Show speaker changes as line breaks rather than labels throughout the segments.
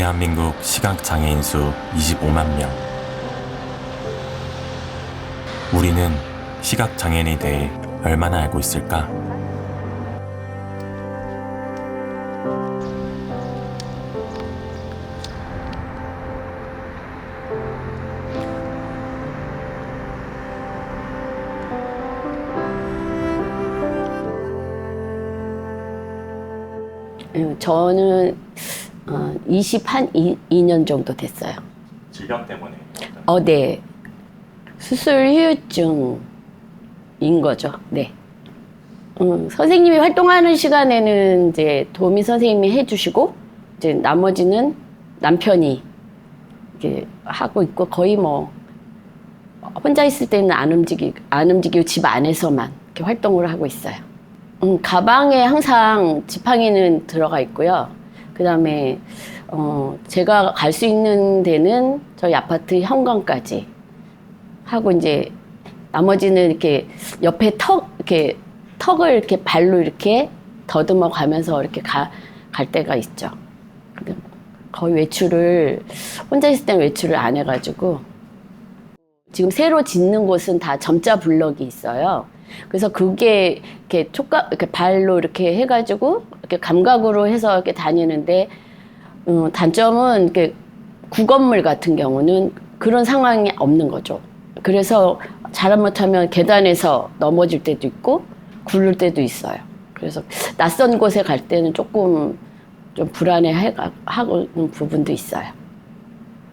대한민국 시각장애인 수 25만 명. 우리는 시각장애인에 대해 얼마나 알고 있을까?
저는 2년 정도 됐어요.
질병 때문에?
네. 수술 후유증인 거죠. 네. 선생님이 활동하는 시간에는 이제 도우미 선생님이 해주시고, 이제 나머지는 남편이 이렇게 하고 있고, 거의 뭐, 혼자 있을 때는 안 움직이고 집 안에서만 이렇게 활동을 하고 있어요. 가방에 항상 지팡이는 들어가 있고요. 그 다음에, 제가 갈 수 있는 데는 저희 아파트 현관까지 하고, 이제, 나머지는 이렇게 옆에 턱을 이렇게 발로 이렇게 더듬어 가면서 이렇게 갈 때가 있죠. 거의 외출을, 혼자 있을 땐 외출을 안 해가지고, 지금 새로 짓는 곳은 다 점자 블럭이 있어요. 그래서 그게 이렇게 발로 이렇게 해가지고 이렇게 감각으로 해서 이렇게 다니는데, 단점은 이렇게 구건물 같은 경우는 그런 상황이 없는 거죠. 그래서 잘못하면 계단에서 넘어질 때도 있고 굴를 때도 있어요. 그래서 낯선 곳에 갈 때는 조금 좀 불안해하는 부분도 있어요.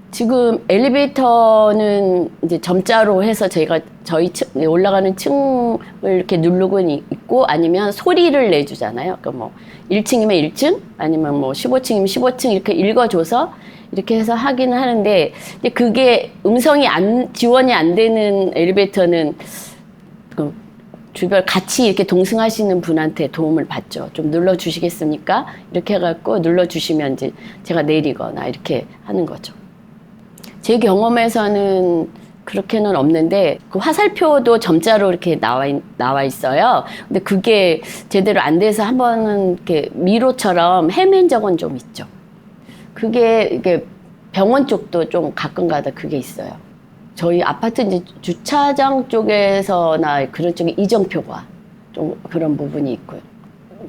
지금 엘리베이터는 이제 점자로 해서 저희 올라가는 층을 이렇게 누르고 있고, 아니면 소리를 내주잖아요. 그러니까 뭐 1층이면 1층, 아니면 뭐 15층이면 15층 이렇게 읽어줘서 이렇게 해서 하기는 하는데, 근데 그게 음성이 지원이 안 되는 엘리베이터는 그 주변 같이 이렇게 동승하시는 분한테 도움을 받죠. 좀 눌러주시겠습니까? 이렇게 해갖고 눌러주시면 이제 제가 내리거나 이렇게 하는 거죠. 제 경험에서는 그렇게는 없는데, 그 화살표도 점자로 이렇게 나와 있어요. 근데 그게 제대로 안 돼서 한 번은 이렇게 미로처럼 헤맨 적은 좀 있죠. 그게 이게 병원 쪽도 좀 가끔가다 그게 있어요. 저희 아파트 이제 주차장 쪽에서나 그런 쪽에 이정표가 좀 그런 부분이 있고요.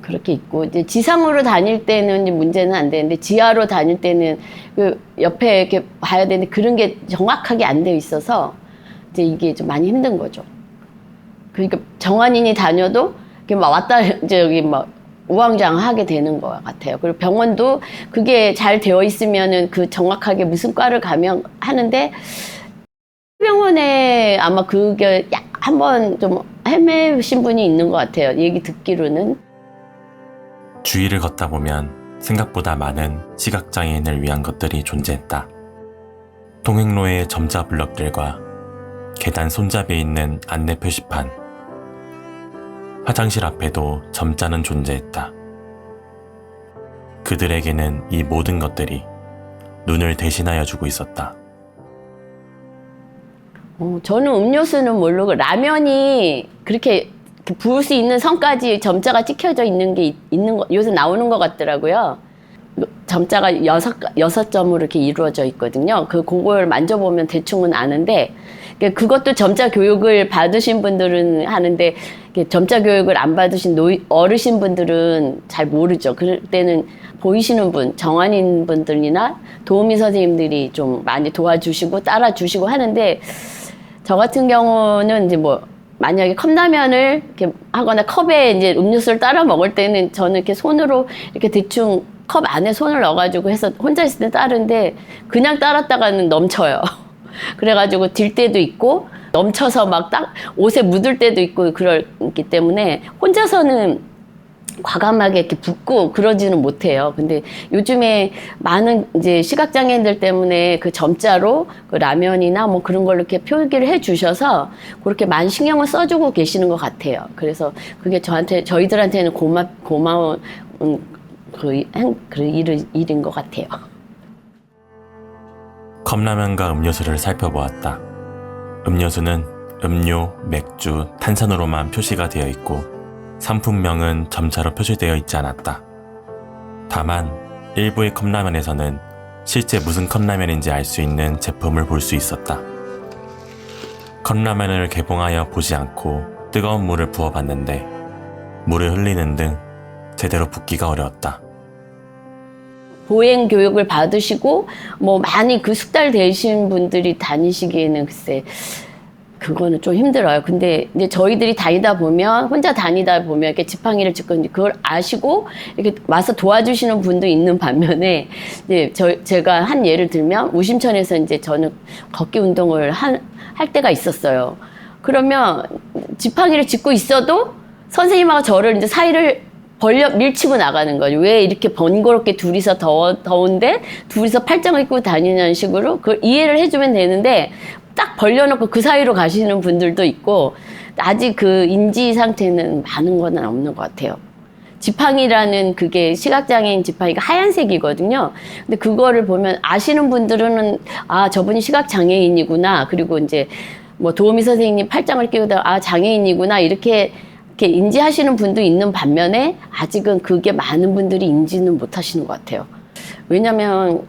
그렇게 있고, 이제 지상으로 다닐 때는 이제 문제는 안 되는데, 지하로 다닐 때는 그 옆에 이렇게 봐야 되는데 그런 게 정확하게 안 되어 있어서 이제 이게 좀 많이 힘든 거죠. 그러니까 정환인이 다녀도 이렇게 막 저기 막 우왕좌왕하게 되는 것 같아요. 그리고 병원도 그게 잘 되어 있으면은 그 정확하게 무슨 과를 가면 하는데, 병원에 아마 그게 한번 좀 헤매신 분이 있는 것 같아요. 얘기 듣기로는.
주위를 걷다 보면 생각보다 많은 시각장애인을 위한 것들이 존재했다. 통행로의 점자 블럭들과 계단 손잡이에 있는 안내 표시판, 화장실 앞에도 점자는 존재했다. 그들에게는 이 모든 것들이 눈을 대신하여 주고 있었다.
저는 음료수는 모르고, 라면이 그렇게 부을 수 있는 선까지 점자가 찍혀져 있는 게 요새 나오는 것 같더라고요. 점자가 6점으로 이렇게 이루어져 있거든요. 그걸 만져보면 대충은 아는데, 그것도 점자 교육을 받으신 분들은 하는데, 점자 교육을 안 받으신 어르신 분들은 잘 모르죠. 그럴 때는 보이시는 분, 정환인 분들이나 도우미 선생님들이 좀 많이 도와주시고 따라주시고 하는데, 저 같은 경우는 이제 뭐, 만약에 컵라면을 이렇게 하거나 컵에 이제 음료수를 따라 먹을 때는 저는 이렇게 손으로 이렇게 대충 컵 안에 손을 넣어가지고 해서 혼자 있을 때 따르는데, 그냥 따랐다가는 넘쳐요. 그래가지고 딜 때도 있고, 넘쳐서 막 옷에 묻을 때도 있고, 그렇기 때문에 혼자서는 과감하게 이렇게 붓고 그러지는 못해요. 근데 요즘에 많은 이제 시각장애인들 때문에 그 점자로 그 라면이나 뭐 그런 걸로 이렇게 표기를 해 주셔서 그렇게 많이 신경을 써주고 계시는 것 같아요. 그래서 그게 저희들한테는 고마운 그 일인 것 같아요.
컵라면과 음료수를 살펴보았다. 음료수는 음료, 맥주, 탄산으로만 표시가 되어 있고, 상품명은 점자로 표시되어 있지 않았다. 다만 일부의 컵라면에서는 실제 무슨 컵라면인지 알 수 있는 제품을 볼 수 있었다. 컵라면을 개봉하여 보지 않고 뜨거운 물을 부어봤는데 물을 흘리는 등 제대로 붓기가 어려웠다.
보행 교육을 받으시고 뭐 많이 그 숙달되신 분들이 다니시기에는 글쎄 그거는 좀 힘들어요. 근데 이제 저희들이 다니다 보면 혼자 다니다 보면 이렇게 지팡이를 짚고 이제 그걸 아시고 이렇게 와서 도와주시는 분도 있는 반면에 이제 제가 한 예를 들면 우심천에서 이제 저는 걷기 운동을 할 때가 있었어요. 그러면 지팡이를 짚고 있어도 선생님하고 저를 이제 사이를 밀치고 나가는 거죠. 왜 이렇게 번거롭게 둘이서 더운데 둘이서 팔짱을 끼고 다니냐는 식으로 그걸 이해를 해주면 되는데 딱 벌려놓고 그 사이로 가시는 분들도 있고 아직 그 인지 상태는 많은 건 없는 것 같아요. 지팡이라는 그게 시각장애인 지팡이가 하얀색이거든요. 근데 그거를 보면 아시는 분들은 아 저분이 시각장애인이구나. 그리고 이제 뭐 도우미 선생님 팔짱을 끼우다 아 장애인이구나 이렇게 인지하시는 분도 있는 반면에 아직은 그게 많은 분들이 인지는 못 하시는 것 같아요. 왜냐면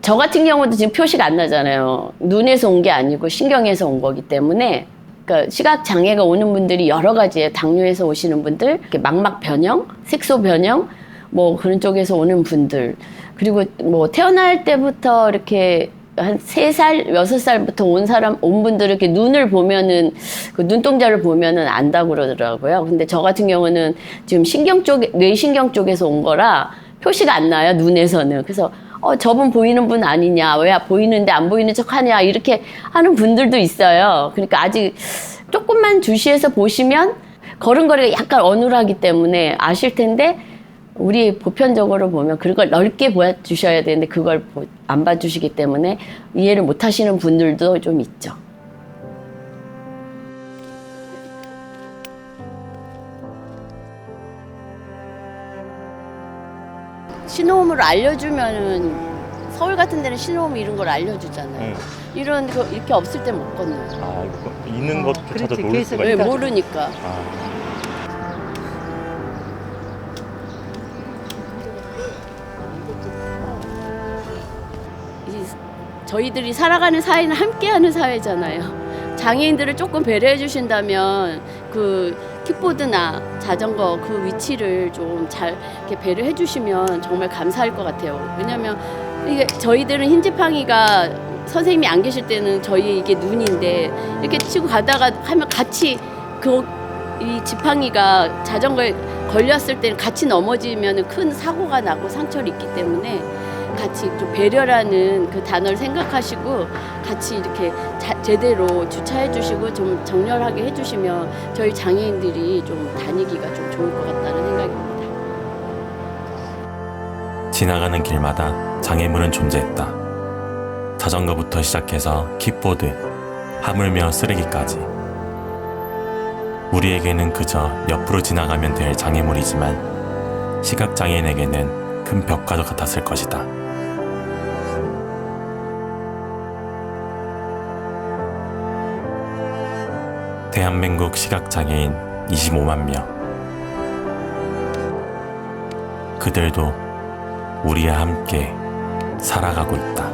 저 같은 경우도 지금 표시가 안 나잖아요. 눈에서 온 게 아니고 신경에서 온 거기 때문에 그러니까 시각 장애가 오는 분들이 여러 가지예요. 당뇨에서 오시는 분들, 이렇게 망막 변형, 색소 변형, 뭐 그런 쪽에서 오는 분들, 그리고 뭐 태어날 때부터 이렇게 한 3살, 6살부터 온 분들은 이렇게 눈을 보면은, 그 눈동자를 보면은 안다고 그러더라고요. 근데 저 같은 경우는 지금 뇌신경 쪽에서 온 거라 표시가 안 나요, 눈에서는. 그래서, 저분 보이는 분 아니냐, 왜 보이는데 안 보이는 척 하냐, 이렇게 하는 분들도 있어요. 그러니까 아직 조금만 주시해서 보시면 걸음걸이가 약간 어눌하기 때문에 아실 텐데, 우리 보편적으로 보면 그걸 넓게 보여주셔야 되는데 그걸 안 봐주시기 때문에 이해를 못 하시는 분들도 좀 있죠. 신호음으로 알려주면은 서울 같은 데는 신호음 이런 걸 알려주잖아요. 이런 거 이렇게 없을 때 못 건너요.
아, 이거 있는 것조차도
그렇지,
모를 수가
왜
있다.
모르니까.
아,
저희들이 살아가는 사회는 함께하는 사회잖아요. 장애인들을 조금 배려해 주신다면 그 킥보드나 자전거 그 위치를 좀 잘 이렇게 배려해 주시면 정말 감사할 것 같아요. 왜냐하면 이게 저희들은 흰지팡이가 선생님이 안 계실 때는 저희 이게 눈인데 이렇게 치고 가다가 하면 같이 이 지팡이가 자전거에 걸렸을 때는 같이 넘어지면 큰 사고가 나고 상처를 입기 때문에 같이 좀 배려라는 그 단어를 생각하시고 같이 이렇게 제대로 주차해 주시고 좀 정렬하게 해 주시면 저희 장애인들이 좀 다니기가 좀 좋을 것 같다는 생각입니다.
지나가는 길마다 장애물은 존재했다. 자전거부터 시작해서 킥보드, 하물며 쓰레기까지. 우리에게는 그저 옆으로 지나가면 될 장애물이지만 시각장애인에게는 큰 벽과도 같았을 것이다. 대한민국 시각장애인 25만 명. 그들도 우리와 함께 살아가고 있다.